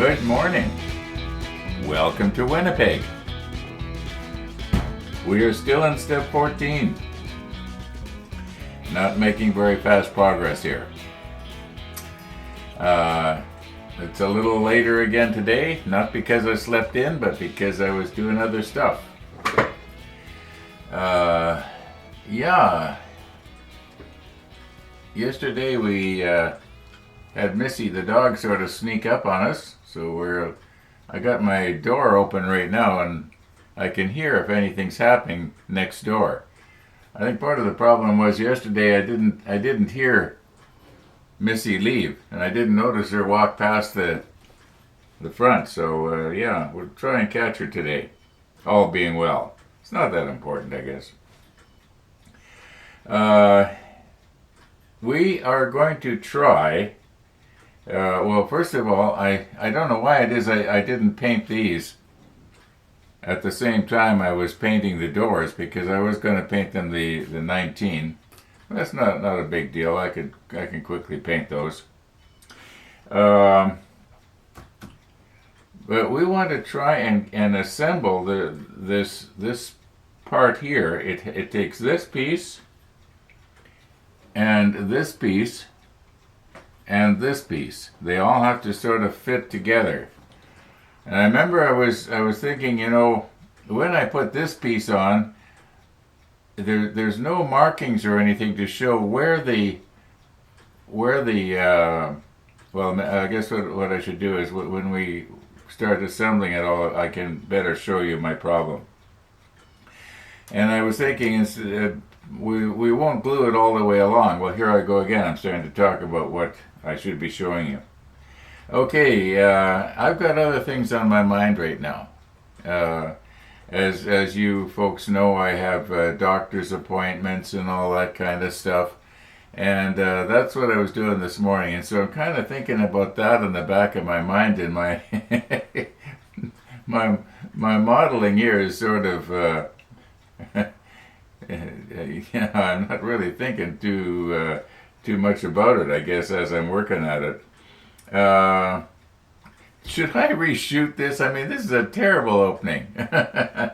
Good morning. Welcome to Winnipeg. We are still in step 14. Not making very fast progress here. It's a little later again today, not because I slept in, but because I was doing other stuff. Yesterday we had Missy the dog sort of sneak up on us, so I got my door open right now and I can hear if anything's happening next door. I think part of the problem was yesterday I didn't hear Missy leave, and I didn't notice her walk past the front, so we'll try and catch her today, all being well. It's not that important, I guess. We are going to try, well, first of all, I don't know why it is I didn't paint these at the same time I was painting the doors, because I was going to paint them the 19. That's not a big deal. I can quickly paint those. But we want to try and assemble this part here. It takes this piece and this piece and this piece. They all have to sort of fit together. And I remember I was thinking, when I put this piece on, there's no markings or anything to show where the well, I guess what I should do is when we start assembling it all, I can better show you my problem. And I was thinking, we won't glue it all the way along. Well, here I go again. I'm starting to talk about what I should be showing you. Okay, I've got other things on my mind right now. As you folks know, I have doctor's appointments and all that kind of stuff. And that's what I was doing this morning. And so I'm kind of thinking about that in the back of my mind, and my my modeling here is sort of, I'm not really thinking too much about it, I guess, as I'm working at it. Should I reshoot this? I mean, this is a terrible opening. Okay,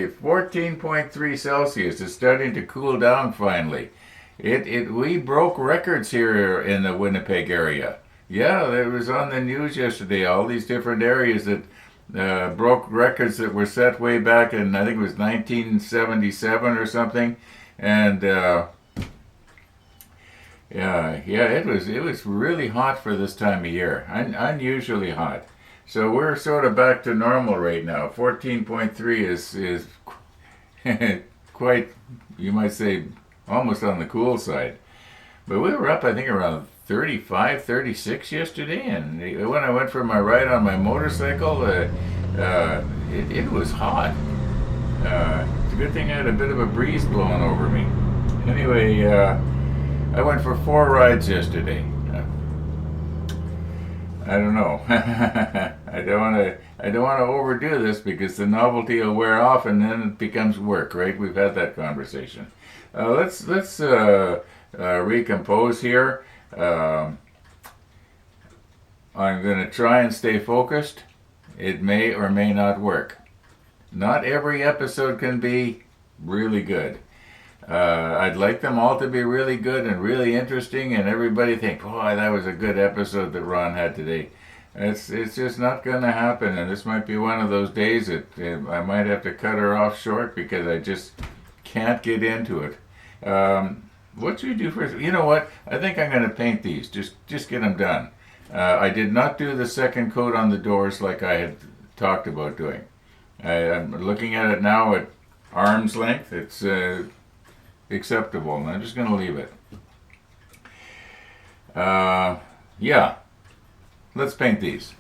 14.3 Celsius. It's starting to cool down finally. We broke records here in the Winnipeg area. Yeah, it was on the news yesterday. All these different areas that broke records that were set way back in, I think it was 1977 or something. And it was really hot for this time of year, unusually hot. So we're sort of back to normal right now. 14.3 is quite, you might say, almost on the cool side. But we were up, I think, around 35, 36 yesterday, and when I went for my ride on my motorcycle, it was hot. It's a good thing I had a bit of a breeze blowing over me. Anyway, I went for 4 rides yesterday. I don't know. I don't want to overdo this, because the novelty will wear off and then it becomes work, right? We've had that conversation. Let's recompose here. I'm going to try and stay focused. It may or may not work. Not every episode can be really good. I'd like them all to be really good and really interesting, and everybody think, "Boy, that was a good episode that Ron had today." It's just not going to happen, and this might be one of those days that I might have to cut her off short because I just can't get into it. What should we do first? You know what? I think I'm going to paint these. Just get them done. I did not do the second coat on the doors like I had talked about doing. I'm looking at it now at arm's length. It's acceptable, and I'm just going to leave it. Let's paint these.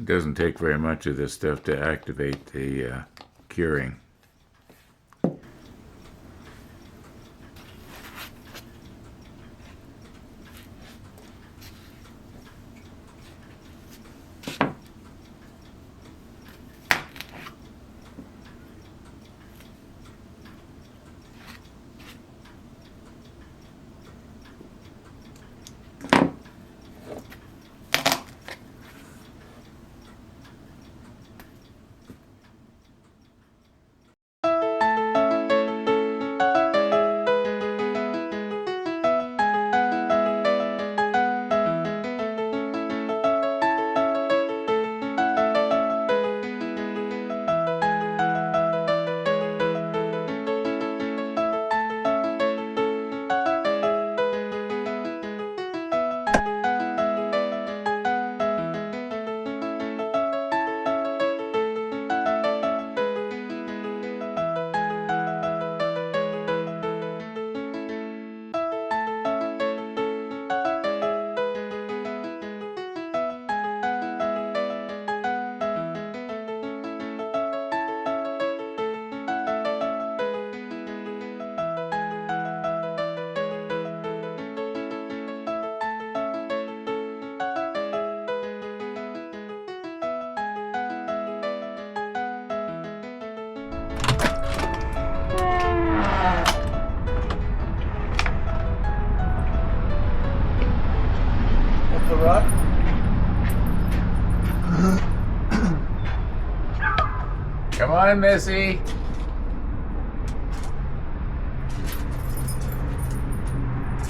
It doesn't take very much of this stuff to activate the curing. What's the rock? Come on, Missy.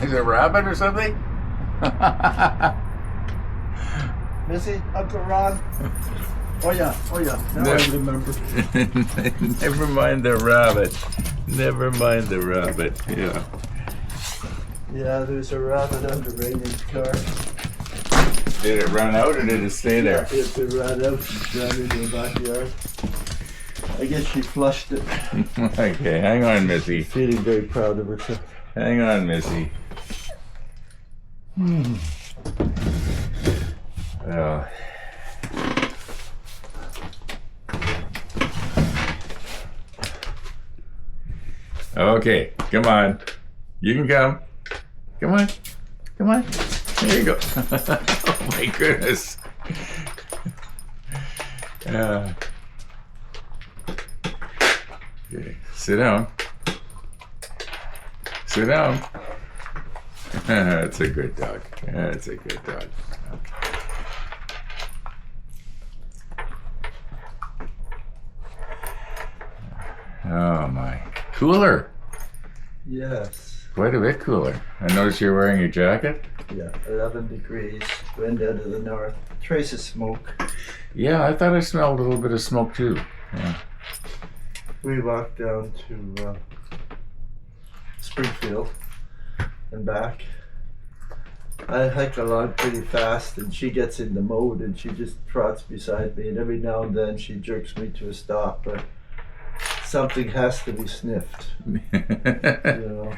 Is it a rabbit or something? Missy, Uncle Ron. Oh yeah. Now I remember. Never mind the rabbit. Never mind the rabbit. Yeah. Yeah, there's a rabbit under Rainey's car. Did it run out or did it stay there? It ran out and ran into the backyard. I guess she flushed it. Okay, hang on, Missy. Feeling very proud of herself. Hang on, Missy. Well. Okay, come on. You can come. Come on. Come on. There you go. Oh my goodness. Okay, sit down. Sit down. That's a good dog. That's a good dog. Okay. Oh my. Cooler. Yes. Quite a bit cooler. I noticed you're wearing your jacket. Yeah, 11 degrees. Wind out of the north. Trace of smoke. Yeah, I thought I smelled a little bit of smoke too. Yeah. We walked down to Springfield and back. I hike along pretty fast and she gets in the mode and she just trots beside me and every now and then she jerks me to a stop, but something has to be sniffed. You know.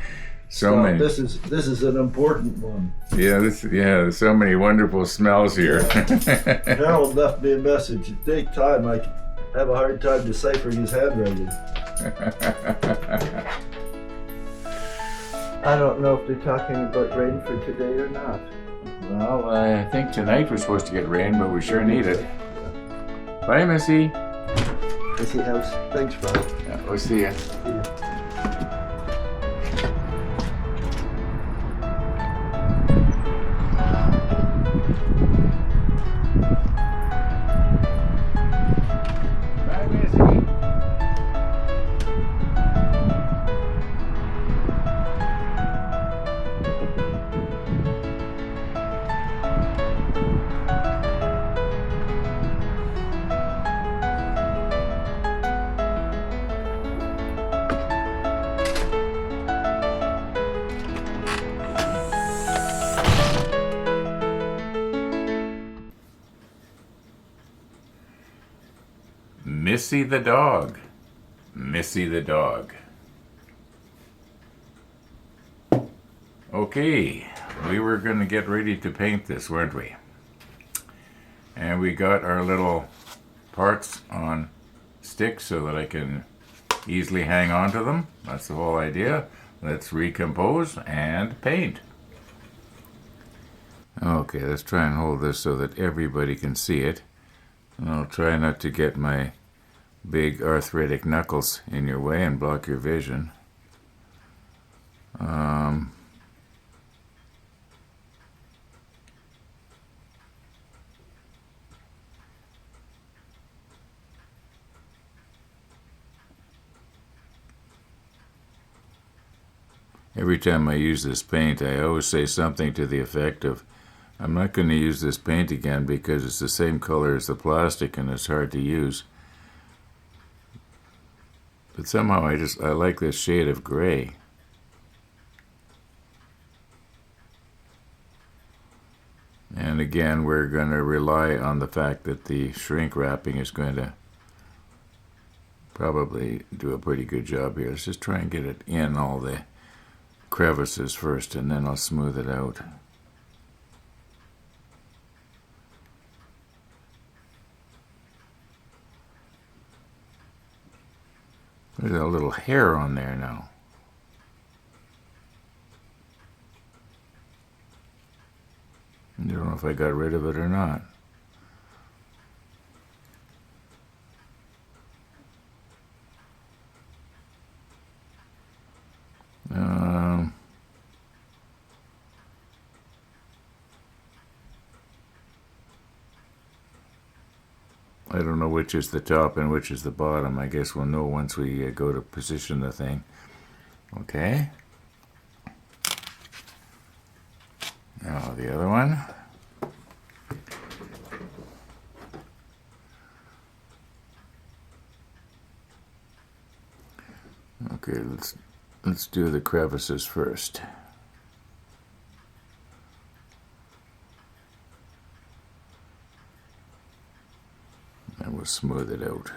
So many. This is an important one. Yeah, there's so many wonderful smells here. Harold left me a message. It take time. I have a hard time deciphering his handwriting. I don't know if they're talking about rain for today or not. Well, I think tonight we're supposed to get rain, but we sure need it. Bye, Missy. Missy House. Thanks, Rob. Yeah, we'll see ya. See ya. Bye, Missy. Missy the dog. Missy the dog. Okay, we were going to get ready to paint this, weren't we? And we got our little parts on sticks so that I can easily hang on to them. That's the whole idea. Let's recompose and paint. Okay, let's try and hold this so that everybody can see it. And I'll try not to get my big arthritic knuckles in your way and block your vision. Every time I use this paint, I always say something to the effect of, I'm not going to use this paint again because it's the same color as the plastic and it's hard to use. But somehow I like this shade of gray. And again, we're going to rely on the fact that the shrink wrapping is going to probably do a pretty good job here. Let's just try and get it in all the crevices first, and then I'll smooth it out. There's a little hair on there now. I don't know if I got rid of it or not. I don't know which is the top and which is the bottom. I guess we'll know once we go to position the thing. Okay. Now the other one. Okay, let's do the crevices first. And we'll smooth it out.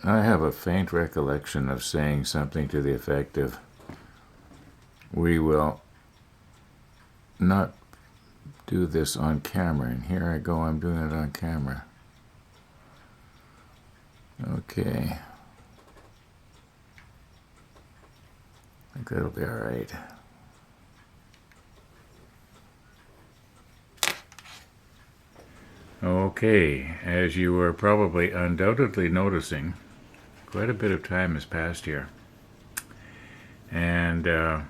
I have a faint recollection of saying something to the effect of, we will not do this on camera, and here I go, I'm doing it on camera. Okay. I think that'll be all right. Okay, as you were probably undoubtedly noticing, quite a bit of time has passed here. And I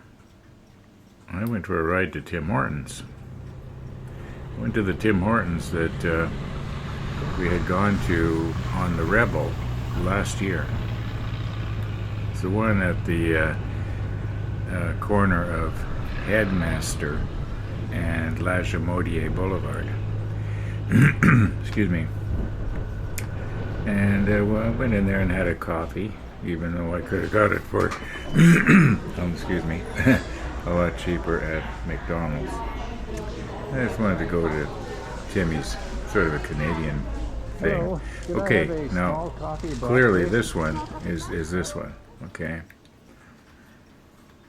went for a ride to Tim Hortons. Went to the Tim Hortons that we had gone to on the Rebel last year. It's the one at the corner of Headmaster and La Jamodier Boulevard. Excuse me. And well, I went in there and had a coffee, even though I could have got it for excuse me, a lot cheaper at McDonald's. I just wanted to go to Timmy's, sort of a Canadian thing. Hello. Okay, now clearly this one is this one, okay?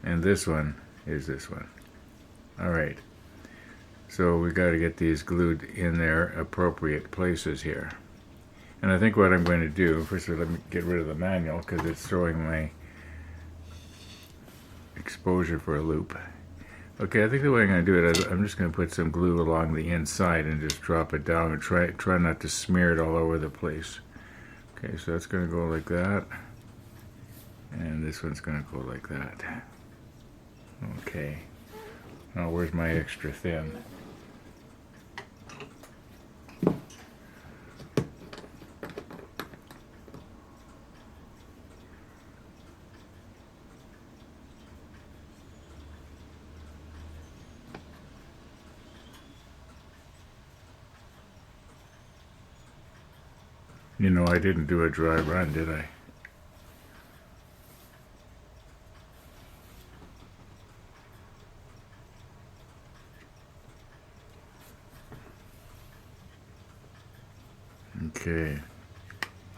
And this one is this one. All right. So we got to get these glued in their appropriate places here. And I think what I'm going to do, first of all, let me get rid of the manual because it's throwing my exposure for a loop. Okay, I think the way I'm going to do it is I'm just going to put some glue along the inside and just drop it down and try not to smear it all over the place. Okay, so that's going to go like that. And this one's going to go like that. Okay. Now where's my extra thin? You know, I didn't do a dry run, did I? Okay.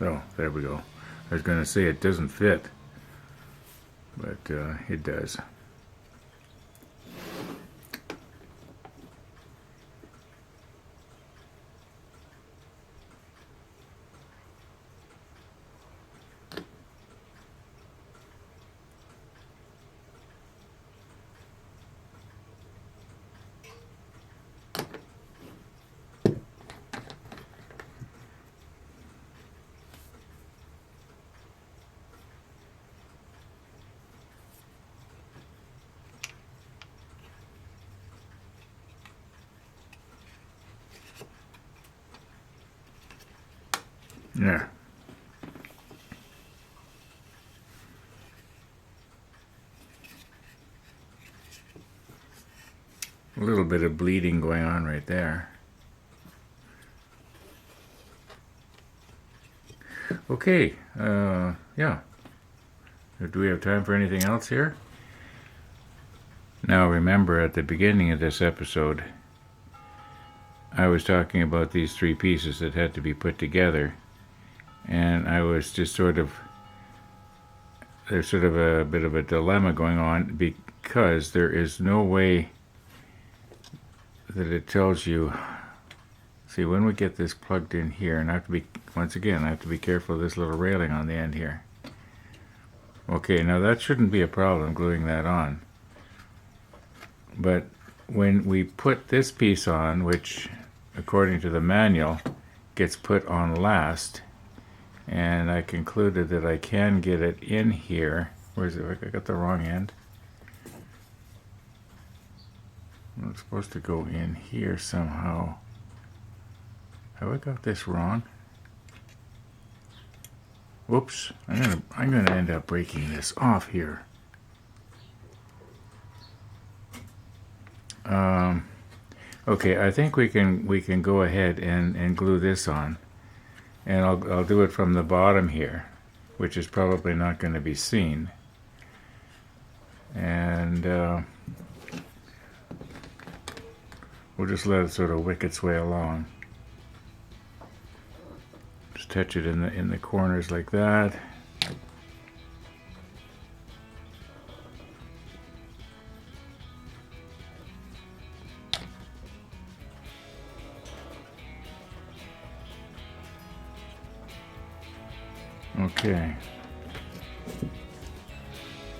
Oh, there we go. I was going to say it doesn't fit, but it does. Yeah. A little bit of bleeding going on right there. Okay, yeah. Do we have time for anything else here? Now remember, at the beginning of this episode, I was talking about these three pieces that had to be put together, and I was just there's sort of a bit of a dilemma going on, because there is no way that it tells you. See, when we get this plugged in here, and I have to be careful of this little railing on the end here. Okay, now that shouldn't be a problem gluing that on. But when we put this piece on, which according to the manual gets put on last, and I concluded that I can get it in here. Where is it? I got the wrong end. It's supposed to go in here somehow. Have I got this wrong? Whoops! I'm gonna end up breaking this off here. Okay, I think we can go ahead and glue this on, and I'll do it from the bottom here, which is probably not going to be seen, and we'll just let it sort of wick its way along. Just touch it in the corners like that. Okay.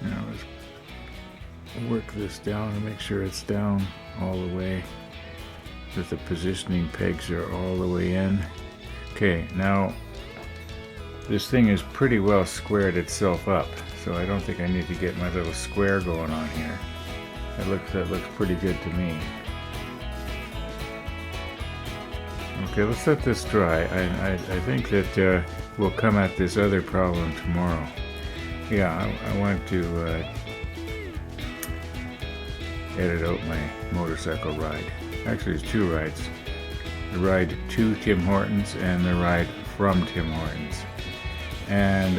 Now let's work this down and make sure it's down all the way, that the positioning pegs are all the way in. Okay, now this thing is pretty well squared itself up, so I don't think I need to get my little square going on here. That looks pretty good to me. Okay, let's let this dry. I think that we'll come at this other problem tomorrow. Yeah, I want to edit out my motorcycle ride. Actually, there's two rides. The ride to Tim Hortons and the ride from Tim Hortons. And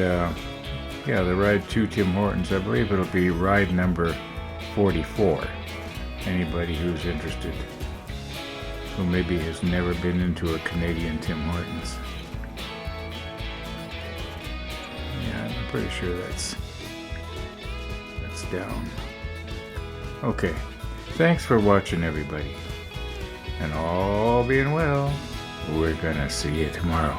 yeah, the ride to Tim Hortons, I believe it'll be ride number 44. Anybody who's interested, who maybe has never been into a Canadian Tim Hortons. Yeah, I'm pretty sure that's down. Okay, thanks for watching, everybody. And all being well, we're gonna see you tomorrow.